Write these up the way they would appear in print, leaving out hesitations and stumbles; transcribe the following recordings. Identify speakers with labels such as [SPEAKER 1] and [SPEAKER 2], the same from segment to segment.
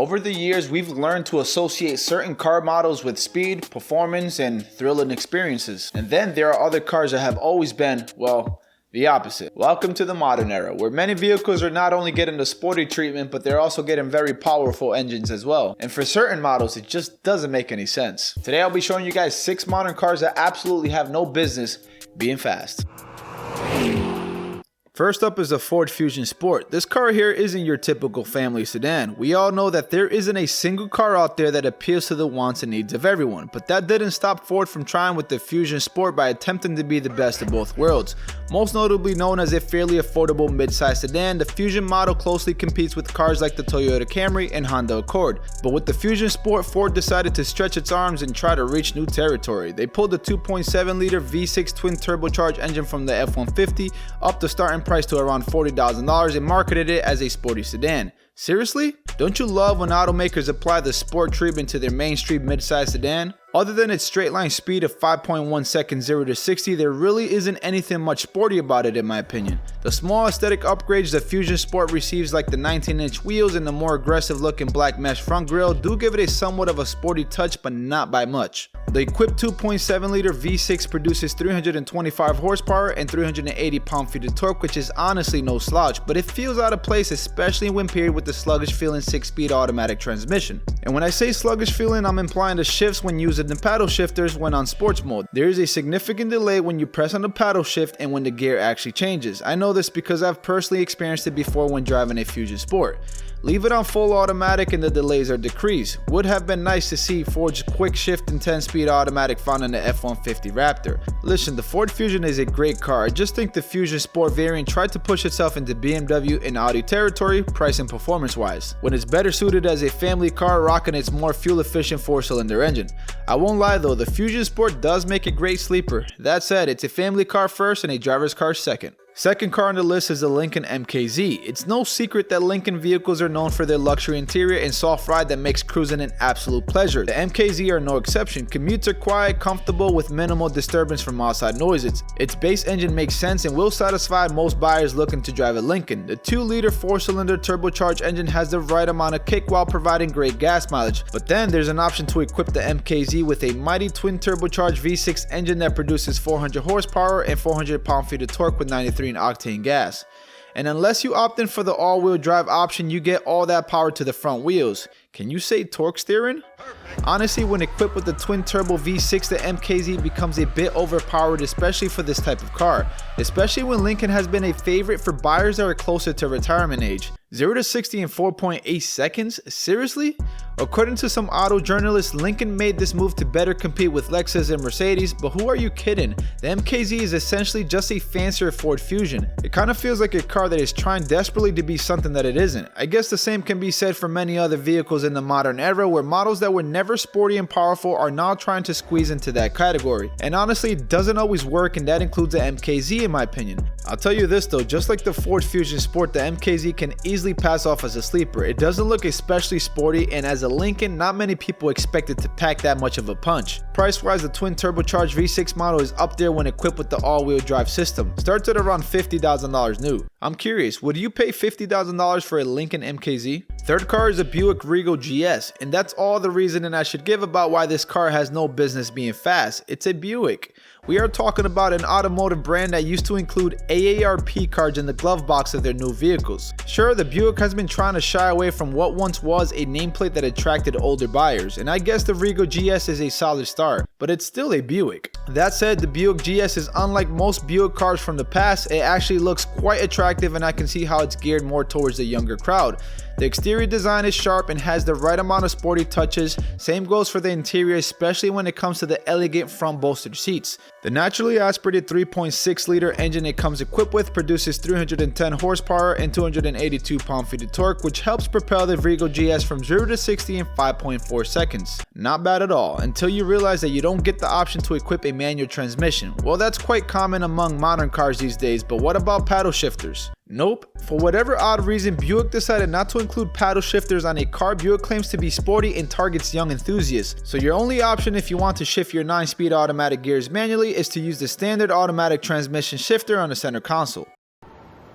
[SPEAKER 1] Over the years, we've learned to associate certain car models with speed, performance, and thrilling experiences. And then there are other cars that have always been, well, the opposite. Welcome to the modern era, where many vehicles are not only getting the sporty treatment, but they're also getting very powerful engines as well. And for certain models, it just doesn't make any sense. Today, I'll be showing you guys 6 modern cars that absolutely have no business being fast. First up is the Ford Fusion Sport. This car here isn't your typical family sedan. We all know that there isn't a single car out there that appeals to the wants and needs of everyone, but that didn't stop Ford from trying with the Fusion Sport by attempting to be the best of both worlds. Most notably known as a fairly affordable mid-size sedan, the Fusion model closely competes with cars like the Toyota Camry and Honda Accord. But with the Fusion Sport, Ford decided to stretch its arms and try to reach new territory. They pulled the 2.7-liter V6 twin turbocharged engine from the F-150 up the starting price to around $40,000 and marketed it as a sporty sedan. Seriously? Don't you love when automakers apply the sport treatment to their mainstream midsize sedan? Other than its straight line speed of 5.1 seconds 0 to 60, there really isn't anything much sporty about it in my opinion. The small aesthetic upgrades the Fusion Sport receives, like the 19-inch wheels and the more aggressive looking black mesh front grille, do give it a somewhat of a sporty touch, but not by much. The equipped 2.7-liter V6 produces 325 horsepower and 380 pound-feet of torque, which is honestly no slouch, but it feels out of place, especially when paired with the sluggish feeling 6-speed automatic transmission. And when I say sluggish feeling, I'm implying the shifts when using the paddle shifters when on sports mode. There is a significant delay when you press on the paddle shift and when the gear actually changes. I know this because I've personally experienced it before when driving a Fusion Sport. Leave it on full automatic and the delays are decreased. Would have been nice to see Ford's quick shift and 10-speed automatic found in the F-150 Raptor. Listen, the Ford Fusion is a great car. I just think the Fusion Sport variant tried to push itself into BMW and Audi territory, price and performance wise, when it's better suited as a family car rocking its more fuel efficient 4-cylinder engine. I won't lie though, the Fusion Sport does make a great sleeper. That said, it's a family car first and a driver's car second. Second car on the list is the Lincoln MKZ. It's no secret that Lincoln vehicles are known for their luxury interior and soft ride that makes cruising an absolute pleasure. The MKZ are no exception. Commutes are quiet, comfortable, with minimal disturbance from outside noises. Its base engine makes sense and will satisfy most buyers looking to drive a Lincoln. The 2-liter 4-cylinder turbocharged engine has the right amount of kick while providing great gas mileage. But then there's an option to equip the MKZ with a mighty twin turbocharged V6 engine that produces 400 horsepower and 400 pound-feet of torque with 93 octane gas. And unless you opt in for the all-wheel drive option, you get all that power to the front wheels. Can you say torque steering? Honestly, when equipped with the twin turbo V6, the MKZ becomes a bit overpowered, especially for this type of car, especially when Lincoln has been a favorite for buyers that are closer to retirement age. 0 to 60 in 4.8 seconds? Seriously? According to some auto journalists, Lincoln made this move to better compete with Lexus and Mercedes, but who are you kidding? The MKZ is essentially just a fancier Ford Fusion. It kind of feels like a car that is trying desperately to be something that it isn't. I guess the same can be said for many other vehicles in the modern era, where models that were never sporty and powerful are now trying to squeeze into that category. And honestly, it doesn't always work, and that includes the MKZ in my opinion. I'll tell you this though, just like the Ford Fusion Sport, the MKZ can easily pass off as a sleeper. It doesn't look especially sporty, and as a Lincoln, not many people expect it to pack that much of a punch. Price wise, the twin turbocharged V6 model is up there when equipped with the all-wheel drive system. Starts at around $50,000 new. I'm curious, would you pay $50,000 for a Lincoln MKZ? Third car is a Buick Regal GS, and that's all the reasoning I should give about why this car has no business being fast. It's a Buick. We are talking about an automotive brand that used to include AARP cards in the glove box of their new vehicles. Sure, the Buick has been trying to shy away from what once was a nameplate that attracted older buyers, and I guess the Regal GS is a solid start, but it's still a Buick. That said, the Buick GS is unlike most Buick cars from the past. It actually looks quite attractive, and I can see how it's geared more towards the younger crowd. The exterior design is sharp and has the right amount of sporty touches. Same goes for the interior, especially when it comes to the elegant front bolstered seats. The naturally aspirated 3.6-liter engine it comes equipped with produces 310 horsepower and 282 pound-feet of torque, which helps propel the Regal GS from 0 to 60 in 5.4 seconds. Not bad at all, until you realize that you don't get the option to equip a manual transmission. Well, that's quite common among modern cars these days, but what about paddle shifters? Nope. For whatever odd reason, Buick decided not to include paddle shifters on a car Buick claims to be sporty and targets young enthusiasts. So your only option if you want to shift your 9-speed automatic gears manually is to use the standard automatic transmission shifter on the center console.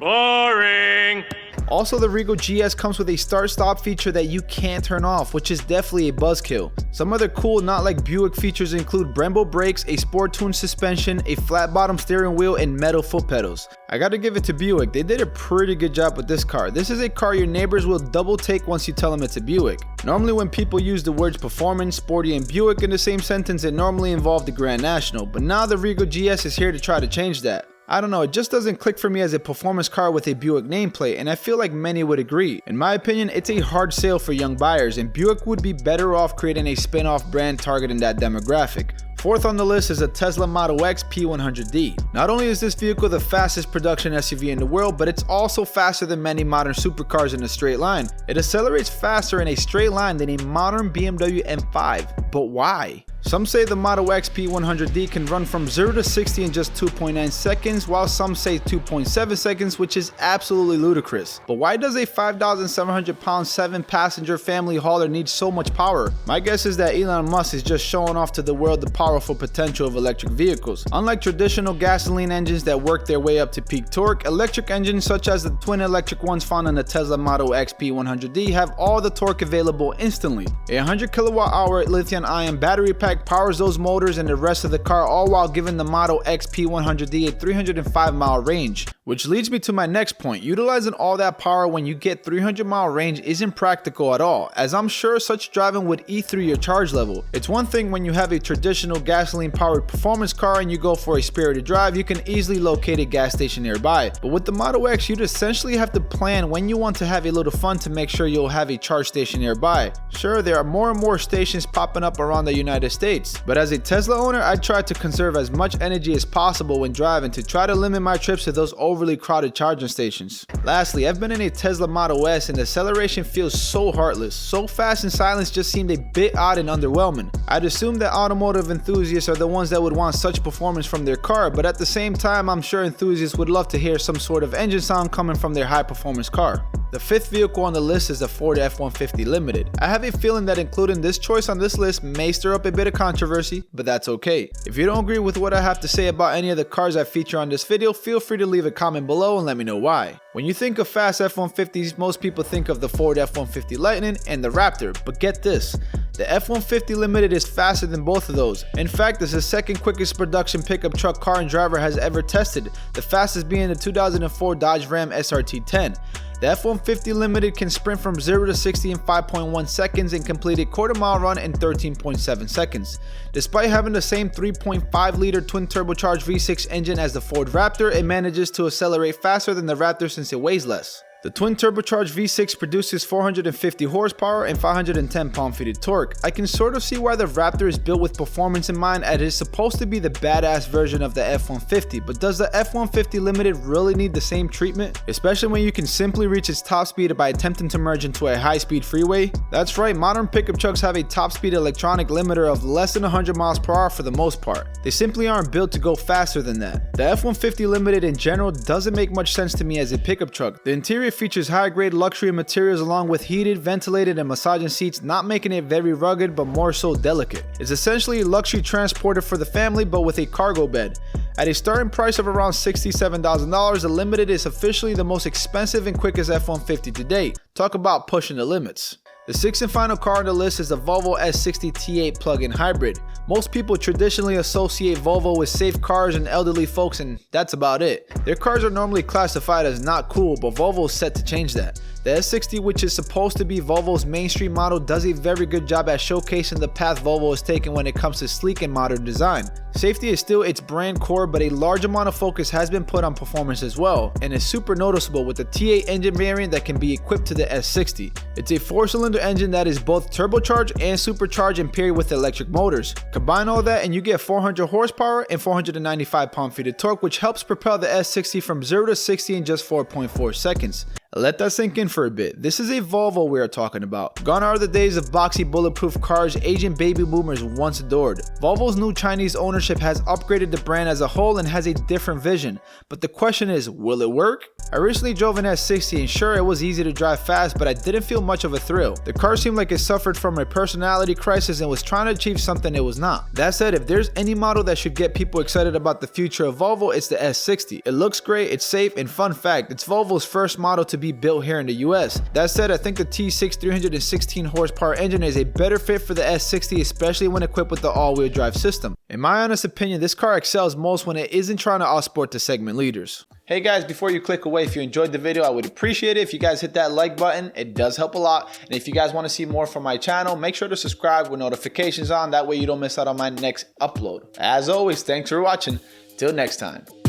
[SPEAKER 2] Boring!
[SPEAKER 1] Also, the Regal GS comes with a start-stop feature that you can't turn off, which is definitely a buzzkill. Some other cool, not like Buick features include Brembo brakes, a sport-tuned suspension, a flat-bottom steering wheel, and metal foot pedals. I gotta give it to Buick, they did a pretty good job with this car. This is a car your neighbors will double take once you tell them it's a Buick. Normally when people use the words performance, sporty, and Buick in the same sentence, it normally involved the Grand National, but now the Regal GS is here to try to change that. I don't know, it just doesn't click for me as a performance car with a Buick nameplate, and I feel like many would agree. In my opinion, it's a hard sale for young buyers, and Buick would be better off creating a spin-off brand targeting that demographic. Fourth on the list is a Tesla Model X P100D. Not only is this vehicle the fastest production SUV in the world, but it's also faster than many modern supercars in a straight line. It accelerates faster in a straight line than a modern BMW M5. But why? Some say the Model X P100D can run from 0 to 60 in just 2.9 seconds, while some say 2.7 seconds, which is absolutely ludicrous. But why does a 5,700-pound 7-passenger family hauler need so much power? My guess is that Elon Musk is just showing off to the world the powerful potential of electric vehicles. Unlike traditional gasoline engines that work their way up to peak torque, electric engines such as the twin electric ones found in the Tesla Model X P100D have all the torque available instantly. A 100 kWh lithium-ion battery pack powers those motors and the rest of the car, all while giving the Model X P100D a 305-mile range. Which leads me to my next point. Utilizing all that power when you get 300-mile range isn't practical at all, as I'm sure such driving would eat through your charge level. It's one thing when you have a traditional gasoline-powered performance car and you go for a spirited drive, you can easily locate a gas station nearby. But with the Model X, you'd essentially have to plan when you want to have a little fun to make sure you'll have a charge station nearby. Sure, there are more and more stations popping up around the United States, but as a Tesla owner, I try to conserve as much energy as possible when driving to try to limit my trips to those overly crowded charging stations. Lastly, I've been in a Tesla Model S and the acceleration feels so heartless. So fast and silence just seemed a bit odd and underwhelming. I'd assume that automotive enthusiasts are the ones that would want such performance from their car, but at the same time, I'm sure enthusiasts would love to hear some sort of engine sound coming from their high performance car. The fifth vehicle on the list is the Ford F-150 Limited. I have a feeling that including this choice on this list may stir up a bit of controversy, but that's okay. If you don't agree with what I have to say about any of the cars I feature on this video, feel free to leave a comment below and let me know why. When you think of fast F-150s, most people think of the Ford F-150 Lightning and the Raptor, but get this. The F-150 Limited is faster than both of those. In fact, it's the second quickest production pickup truck car and driver has ever tested, the fastest being the 2004 Dodge Ram SRT-10. The F-150 Limited can sprint from 0 to 60 in 5.1 seconds and complete a quarter-mile run in 13.7 seconds. Despite having the same 3.5-liter twin-turbocharged V6 engine as the Ford Raptor, it manages to accelerate faster than the Raptor since it weighs less. The twin-turbocharged V6 produces 450 horsepower and 510 pound-feet of torque. I can sort of see why the Raptor is built with performance in mind, as it is supposed to be the badass version of the F-150, but does the F-150 Limited really need the same treatment? Especially when you can simply reach its top speed by attempting to merge into a high-speed freeway? That's right, modern pickup trucks have a top-speed electronic limiter of less than 100 miles per hour for the most part. They simply aren't built to go faster than that. The F-150 Limited in general doesn't make much sense to me as a pickup truck. The interior features high-grade luxury materials along with heated, ventilated, and massaging seats, not making it very rugged but more so delicate. It's essentially a luxury transporter for the family but with a cargo bed. At a starting price of around $67,000, the Limited is officially the most expensive and quickest F-150 to date. Talk about pushing the limits. The sixth and final car on the list is the Volvo S60 T8 plug-in hybrid. Most people traditionally associate Volvo with safe cars and elderly folks, and that's about it. Their cars are normally classified as not cool, but Volvo is set to change that. The S60, which is supposed to be Volvo's mainstream model, does a very good job at showcasing the path Volvo has taken when it comes to sleek and modern design. Safety is still its brand core, but a large amount of focus has been put on performance as well, and is super noticeable with the T8 engine variant that can be equipped to the S60. It's a 4-cylinder engine that is both turbocharged and supercharged and paired with electric motors. Combine all that and you get 400 horsepower and 495 pound-feet of torque, which helps propel the S60 from 0 to 60 in just 4.4 seconds. Let that sink in for a bit. This is a Volvo we are talking about. Gone are the days of boxy bulletproof cars Asian baby boomers once adored. Volvo's new Chinese ownership has upgraded the brand as a whole and has a different vision. But the question is, will it work? I recently drove an S60 and sure, it was easy to drive fast, but I didn't feel much of a thrill. The car seemed like it suffered from a personality crisis and was trying to achieve something it was not. That said, if there's any model that should get people excited about the future of Volvo, it's the S60. It looks great, it's safe, and fun fact, it's Volvo's first model to be built here in the US. That said, I think the T6 316 horsepower engine is a better fit for the S60, especially when equipped with the all-wheel drive system. In my honest opinion, this car excels most when it isn't trying to outsport the segment leaders. Hey guys, before you click away, if you enjoyed the video, I would appreciate it if you guys hit that like button. It does help a lot. And if you guys want to see more from my channel, make sure to subscribe with notifications on. That way you don't miss out on my next upload. As always, thanks for watching. Till next time.